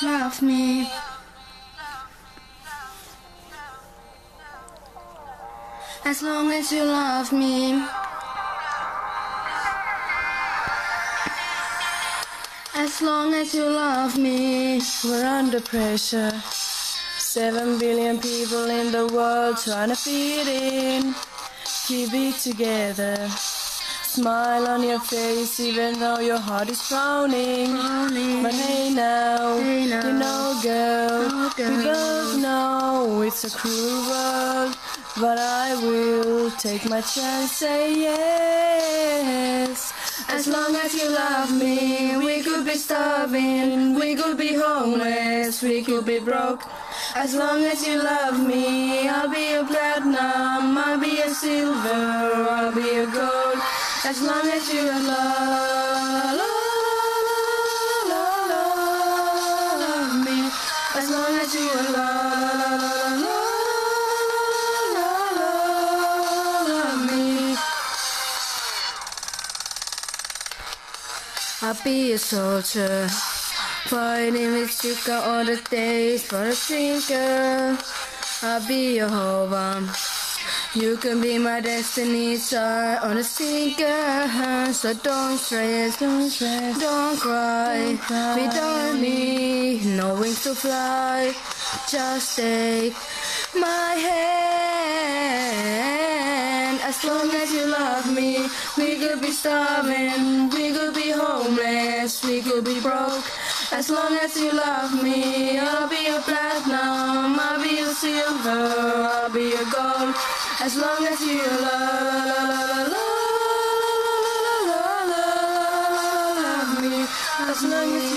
love me. As long as you love me. As long as you love me. We're under pressure. 7 billion people in the world trying to fit in. Keep it together. Smile on your face even though your heart is frowning. But hey now, you know girl, we both know it's a cruel world. But I will take my chance, say yes. As long as you love me, we could be starving, we could be homeless, we could be broke. As long as you love me, I'll be a platinum, I'll be a silver, I'll be a gold. As long as you love me, as long as you love me. I'll be a soldier, fighting with sugar all the days for a sinker. I'll be your home. You can be my destiny, star on a sinker. So don't stress, don't cry. We don't need no wings to fly. Just take my hand. As long as you love me, we could be starving, we could be homeless, we could be broke. As long as you love me, I'll be a platinum, I'll be a silver, I'll be a gold. As long as you love me, as long as you